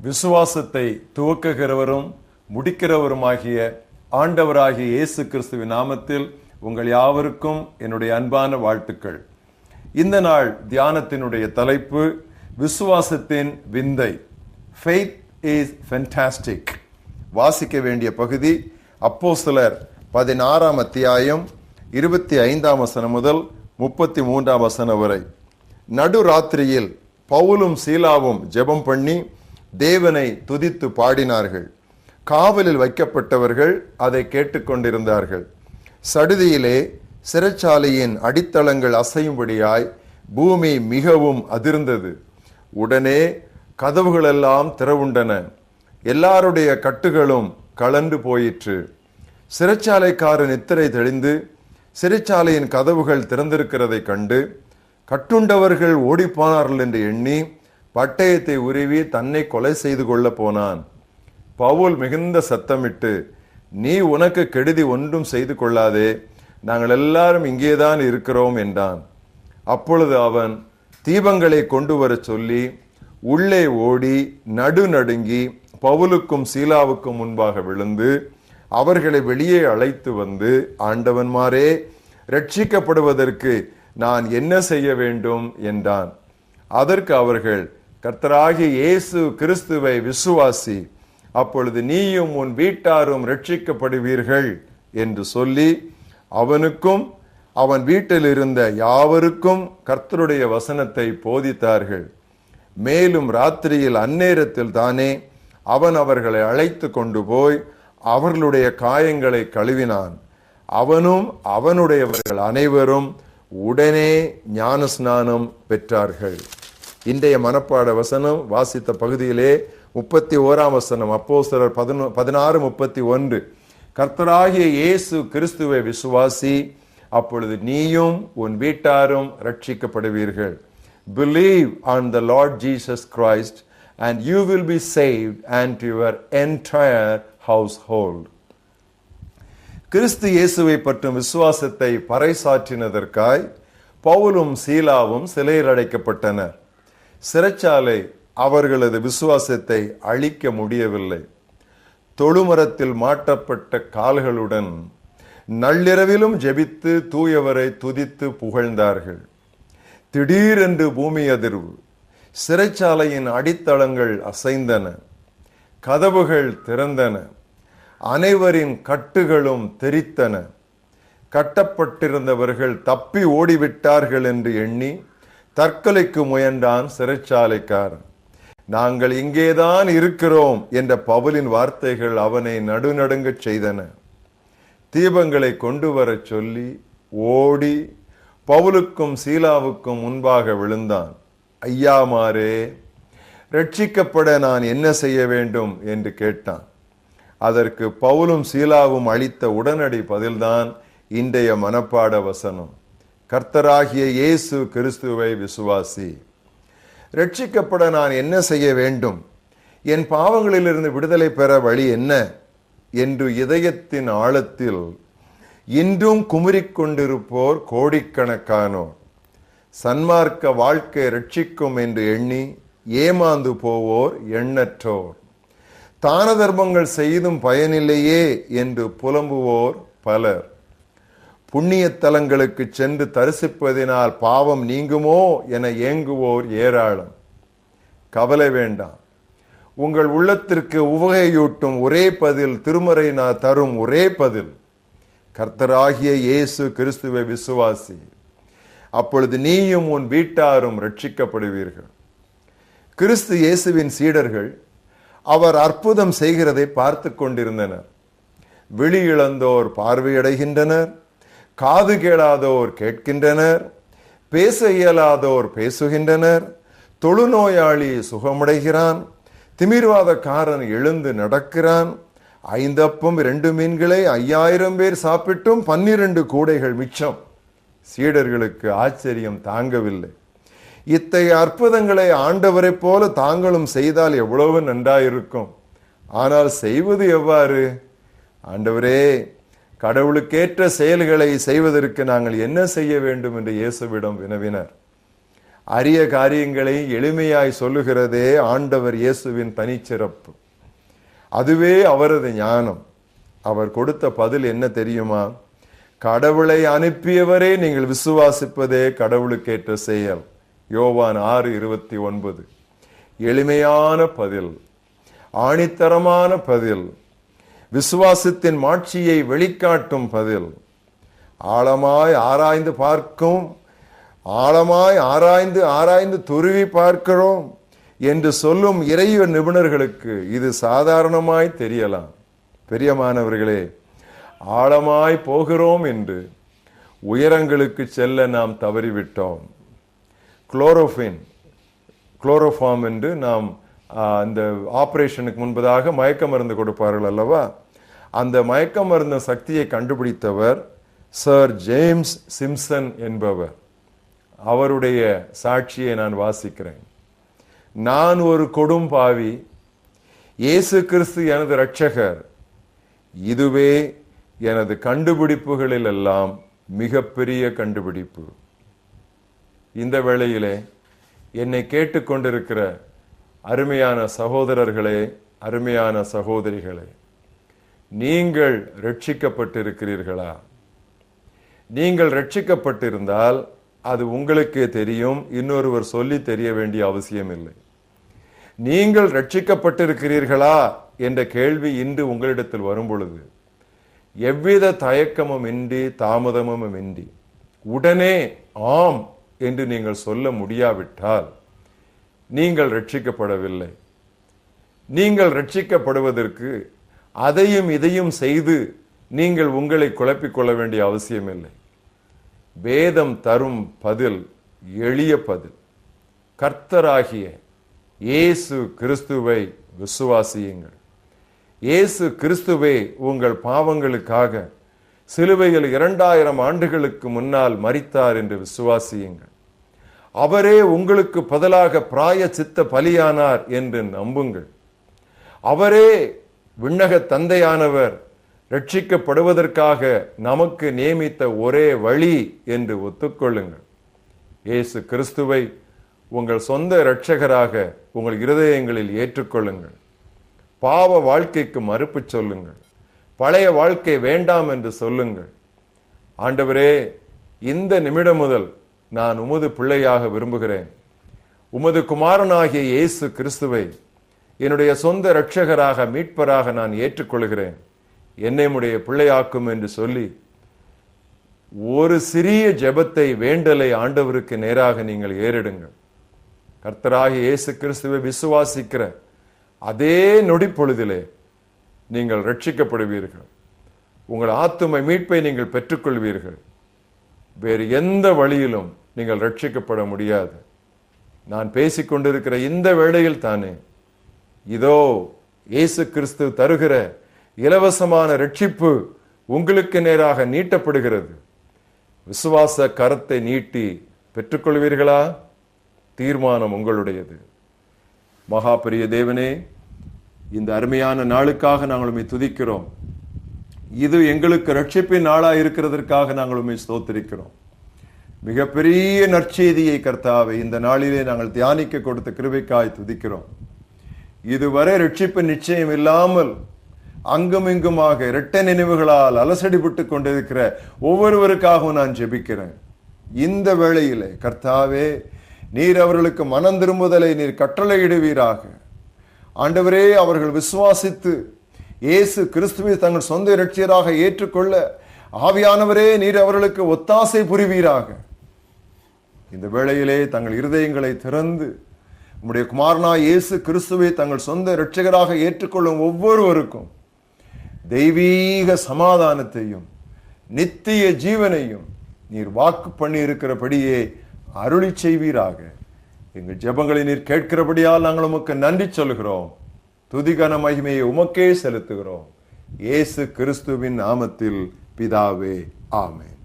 விசுவாசத்தை துவக்குகிறவரும் முடிக்கிறவருமாகிய ஆண்டவராகிய இயேசு கிறிஸ்துவின் நாமத்தில் உங்கள் யாவருக்கும் என்னுடைய அன்பான வாழ்த்துக்கள். இந்த நாள் தியானத்தினுடைய தலைப்பு விசுவாசத்தின் விந்தை. Faith is fantastic. வாசிக்க வேண்டிய பகுதி அப்போஸ்தலர் 16 அத்தியாயம் 25 வசனம் முதல் 33 வசனம் வரை. நடுராத்திரியில் பவுலும் சீலாவும் ஜெபம் பண்ணி தேவனை துதித்து பாடினார்கள். காவலில் வைக்கப்பட்டவர்கள் அதை கேட்டுக்கொண்டிருந்தார்கள். சடுதியிலே சிறைச்சாலையின் அடித்தளங்கள் அசையும்படியாய் பூமி மிகவும் அதிர்ந்தது. உடனே கதவுகளெல்லாம் திறவுண்டன. எல்லாருடைய கட்டுகளும் கலண்டு போயிற்று. சிறைச்சாலைக்காரன் நித்திரை தெளிந்து சிறைச்சாலையின் கதவுகள் திறந்திருக்கிறதை கண்டு கட்டுண்டவர்கள் ஓடிப்போனார்கள் என்று எண்ணி பட்டயத்தை உருவி தன்னை கொலை செய்து கொள்ள போனான். பவுல் மிகுந்த சத்தமிட்டு, நீ உனக்கு கெடுதி ஒன்றும் செய்து கொள்ளாதே, நாங்கள் எல்லாரும் இங்கேதான் இருக்கிறோம் என்றான். அப்பொழுது அவன் தீபங்களை கொண்டு வர சொல்லி உள்ளே ஓடி நடுநடுங்கி பவுலுக்கும் சீலாவுக்கும் முன்பாக விழுந்து அவர்களை வெளியே அழைத்து வந்து, ஆண்டவன்மாரே, ரட்சிக்கப்படுவதற்கு நான் என்ன செய்ய வேண்டும் என்றான். அதற்கு அவர்கள், கர்த்தராகிய இயேசு கிறிஸ்துவை விசுவாசி, அப்பொழுது நீயும் உன் வீட்டாரும் ரட்சிக்கப்படுவீர்கள் என்று சொல்லி அவனுக்கும் அவன் வீட்டில் இருந்த யாவருக்கும் கர்த்தருடைய வசனத்தை போதித்தார்கள். மேலும் ராத்திரியில் அந்நேரத்தில் தானே அவன் அவர்களை அழைத்து கொண்டு போய் அவர்களுடைய காயங்களை கழுவினான். அவனும் அவனுடையவர்கள் அனைவரும் உடனே ஞானஸ்நானம் பெற்றார்கள். இன்றைய மனப்பாட வசனம் வாசித்த பகுதியிலே 31 வசனம், அப்போஸ்தலர் 16:31. கர்த்தராகிய இயேசு கிறிஸ்துவை விசுவாசி, அப்பொழுது நீயும் உன் வீட்டாரும் ரட்சிக்கப்படுவீர்கள். Believe on the Lord Jesus Christ and you will be saved and your entire household. கிறிஸ்து இயேசுவை பற்றும் விசுவாசத்தை பறைசாற்றினதற்காய் பவுலும் சீலாவும் சிறையில் அடைக்கப்பட்டனர். சிறைச்சாலை அவர்களது விசுவாசத்தை அழிக்க முடியவில்லை. தொழுமரத்தில் மாட்டப்பட்ட கால்களுடன் நள்ளிரவிலும் ஜெபித்து தூயவரை துதித்து புகழ்ந்தார்கள். திடீரென்று பூமி அதிர்வு. சிறைச்சாலையின் அடித்தளங்கள் அசைந்தன. கதவுகள் திறந்தன. அனைவரின் கட்டுகளும் தெரித்தன. கட்டப்பட்டிருந்தவர்கள் தப்பி ஓடிவிட்டார்கள் என்று எண்ணி தற்கொலைக்கு முயன்றான் சிறைச்சாலைக்காரன். நாங்கள் இங்கேதான் இருக்கிறோம் என்ற பவுலின் வார்த்தைகள் அவனை நடுநடுங்கச் செய்தன. தீபங்களை கொண்டு வர சொல்லி ஓடி பவுலுக்கும் சீலாவுக்கும் முன்பாக விழுந்தான். ஐயாமாரே, ரட்சிக்கப்பட நான் என்ன செய்ய வேண்டும் என்று கேட்டான். அதற்கு பவுலும் சீலாவும் அளித்த உடனடி பதில்தான் இன்றைய மனப்பாட வசனம். கர்த்தராகிய இயேசு கிறிஸ்துவை விசுவாசி. ரட்சிக்கப்பட நான் என்ன செய்ய வேண்டும், என் பாவங்களிலிருந்து விடுதலை பெற வழி என்ன என்று இதயத்தின் ஆழத்தில் இன்றும் குமுறிக்கொண்டிருப்போர் கோடிக்கணக்கானோர். சன்மார்க்க வாழ்க்கை ரட்சிக்கும் என்று எண்ணி ஏமாந்து போவோர் எண்ணற்றோர். தான தர்மங்கள் செய்தும் பயனில்லையே என்று புலம்புவோர் பலர். புண்ணிய தலங்களுக்கு சென்று தரிசிப்பதினால் பாவம் நீங்குமோ என ஏங்குவோர் ஏராளம். கவலை வேண்டாம். உங்கள் உள்ளத்திற்கு உவகையூட்டும் ஒரே பதில், திருமறை நான் தரும் ஒரே பதில், கர்த்தராகிய இயேசு கிறிஸ்துவை விசுவாசி, அப்பொழுது நீயும் உன் வீட்டாரும் ரட்சிக்கப்படுவீர்கள். கிறிஸ்து இயேசுவின் சீடர்கள் அவர் அற்புதம் செய்கிறதை பார்த்து கொண்டிருந்தனர். விழி இழந்தோர் பார்வையடைகின்றனர், காது கேளாதோர் கேட்கின்றனர், பேச இயலாதோர் பேசுகின்றனர், தொழுநோயாளி சுகமடைகிறான், திமிர்வாதக்காரன் எழுந்து நடக்கிறான், 5 அப்பம் 2 மீன்களை 5000 பேர் சாப்பிட்டும் 12 கூடைகள் மிச்சம். சீடர்களுக்கு ஆச்சரியம் தாங்கவில்லை. இத்தகைய அற்புதங்களை ஆண்டவரை போல தாங்களும் செய்தால் எவ்வளவு நன்றாயிருக்கும். ஆனால் செய்வது எவ்வாறு? ஆண்டவரே, கடவுளுக்கேற்ற செயல்களை செய்வதற்கு நாங்கள் என்ன செய்ய வேண்டும் என்று இயேசுவிடம் வினவினர். அரிய காரியங்களை எளிமையாய் சொல்லுகிறதே ஆண்டவர் இயேசுவின் தனிச்சிறப்பு. அதுவே அவரது ஞானம். அவர் கொடுத்த பதில் என்ன தெரியுமா? கடவுளை அனுப்பியவரே நீங்கள் விசுவாசிப்பதே கடவுளுக்கேற்ற செயல். யோவான் 6:29. எளிமையான பதில், ஆணித்தரமான பதில், விசுவாசத்தின் மாட்சியை வெளிக்காட்டும் பதில். ஆழமாய் ஆராய்ந்து பார்க்கும், ஆழமாய் ஆராய்ந்து துருவி பார்க்கிறோம் என்று சொல்லும் இறைவ நிபுணர்களுக்கு இது சாதாரணமாய் தெரியலாம். பெரியமானவர்களே, ஆழமாய் போகிறோம் என்று உயரங்களுக்கு செல்ல நாம் தவறிவிட்டோம். குளோரோஃபார்ம் என்று நாம் அந்த ஆபரேஷனுக்கு முன்பதாக மயக்க மருந்து கொடுப்பார்கள் அல்லவா? அந்த மயக்க மருந்து சக்தியை கண்டுபிடித்தவர் சர் ஜேம்ஸ் சிம்சன் என்பவர். அவருடைய சாட்சியை நான் வாசிக்கிறேன். நான் ஒரு கொடும் பாவி, இயேசு கிறிஸ்து எனது இரட்சகர். இதுவே எனது கண்டுபிடிப்புகளில் எல்லாம் மிகப்பெரிய கண்டுபிடிப்பு. இந்த வேளையிலே என்னை கேட்டுக்கொண்டிருக்கிற அருமையான சகோதரர்களே, அருமையான சகோதரிகளே, நீங்கள் ரட்சிக்கப்பட்டிருக்கிறீர்களா? நீங்கள் ரட்சிக்கப்பட்டிருந்தால் அது உங்களுக்கே தெரியும், இன்னொருவர் சொல்லி தெரிய வேண்டிய அவசியம் இல்லை. நீங்கள் ரட்சிக்கப்பட்டிருக்கிறீர்களா என்ற கேள்வி இன்று உங்களிடத்தில் வரும் பொழுது எவ்வித தயக்கமும் இன்றி தாமதமும் இன்றி உடனே ஆம் என்று நீங்கள் சொல்ல முடியாவிட்டால் நீங்கள் ரட்சிக்கப்படவில்லை. நீங்கள் ரட்சிக்கப்படுவதற்கு அதையும் இதையும் செய்து நீங்கள் உங்களை குழப்பிக் கொள்ள வேண்டிய அவசியம் இல்லை. வேதம் தரும் பதில் எளிய பதில். கர்த்தராகிய இயேசு கிறிஸ்துவை விசுவாசியுங்கள். இயேசு கிறிஸ்துவே உங்கள் பாவங்களுக்காக சிலுவையில் 2000 ஆண்டுகளுக்கு முன்னால் மரித்தார் என்று விசுவாசியுங்கள். அவரே உங்களுக்கு பதிலாக பிராயச்சித்த பலியானார் என்று நம்புங்கள். அவரே விண்ணக தந்தையானவர் ரட்சிக்கப்படுவதற்காக நமக்கு நியமித்த ஒரே வழி என்று ஒத்துக்கொள்ளுங்கள். இயேசு கிறிஸ்துவை உங்கள் சொந்த இரட்சகராக உங்கள் இருதயங்களில் ஏற்றுக்கொள்ளுங்கள். பாவ வாழ்க்கைக்கு மறுப்பு சொல்லுங்கள். பழைய வாழ்க்கை வேண்டாம் என்று சொல்லுங்கள். ஆண்டவரே, இந்த நிமிடம் முதல் நான் உமது பிள்ளையாக விரும்புகிறேன். உமது குமாரனாகிய இயேசு கிறிஸ்துவை என்னுடைய சொந்த இரட்சகராக மீட்பராக நான் ஏற்றுக்கொள்கிறேன். என்னை உடைய பிள்ளையாக்கும் என்று சொல்லி ஒரு சிறிய ஜெபத்தை, வேண்டலை ஆண்டவருக்கு நேராக நீங்கள் ஏறிடுங்கள். கர்த்தராகிய இயேசு கிறிஸ்துவை விசுவாசிக்கிற அதே நொடி பொழுதிலே நீங்கள் ரட்சிக்கப்படுவீர்கள். உங்கள் ஆத்தும மீட்பை நீங்கள் பெற்றுக்கொள்வீர்கள். வேறு எந்த வழியிலும் நீங்கள் ரட்சிக்கப்பட முடியாது. நான் பேசிக்கொண்டிருக்கிற இந்த வேளையில் தானே இதோ இயேசு கிறிஸ்து தருகிற இலவசமான ரட்சிப்பு உங்களுக்கு நேராக நீட்டப்படுகிறது. விசுவாச கரத்தை நீட்டி பெற்றுக்கொள்வீர்களா? தீர்மானம் உங்களுடையது. மகா பெரிய தேவனே, இந்த அருமையான நாளுக்காக நாங்கள் உம்மை துதிக்கிறோம். இது எங்களுக்கு ரட்சிப்பின் நாளா இருக்கிறதற்காக நாங்கள் உம்மை ஸ்தோத்திரிக்கிறோம். மிகப்பெரிய நற்செய்தியை கர்த்தாவை இந்த நாளிலே நாங்கள் தியானிக்க கொடுத்த கிருபைக்காய் துதிக்கிறோம். இதுவரை ரட்சிப்பின் நிச்சயம் இல்லாமல் அங்கும் இங்குமாக இரட்டை நினைவுகளால் அலசடிபட்டு கொண்டிருக்கிற ஒவ்வொருவருக்காகவும் நான் ஜெபிக்கிறேன். இந்த வேளையிலே கர்த்தாவே, நீர் அவர்களுக்கு மனம் திரும்புதலை நீர் கட்டளையிடுவீராக. ஆண்டவரே, அவர்கள் விசுவாசித்து இயேசு கிறிஸ்துவை தங்கள் சொந்த இரட்சியராக ஏற்றுக்கொள்ள ஆவியானவரே நீர் அவர்களுக்கு ஒத்தாசை புரிவீராக. இந்த வேளையிலே தங்கள் இருதயங்களை திறந்து உம்முடைய குமாரனாய் இயேசு கிறிஸ்துவை தங்கள் சொந்த இரட்சகராக ஏற்றுக்கொள்ளும் ஒவ்வொருவருக்கும் தெய்வீக சமாதானத்தையும் நித்திய ஜீவனையும் நீர் வாக்கு பண்ணி இருக்கிறபடியே அருளி செய்வீராக. எங்கள் ஜெபங்களை நீர் கேட்கிறபடியால் நாங்கள் உமக்கு நன்றி சொல்கிறோம். துதிகன மகிமையை உமக்கே செலுத்துகிறோம். இயேசு கிறிஸ்துவின் நாமத்தில் பிதாவே, ஆமென்.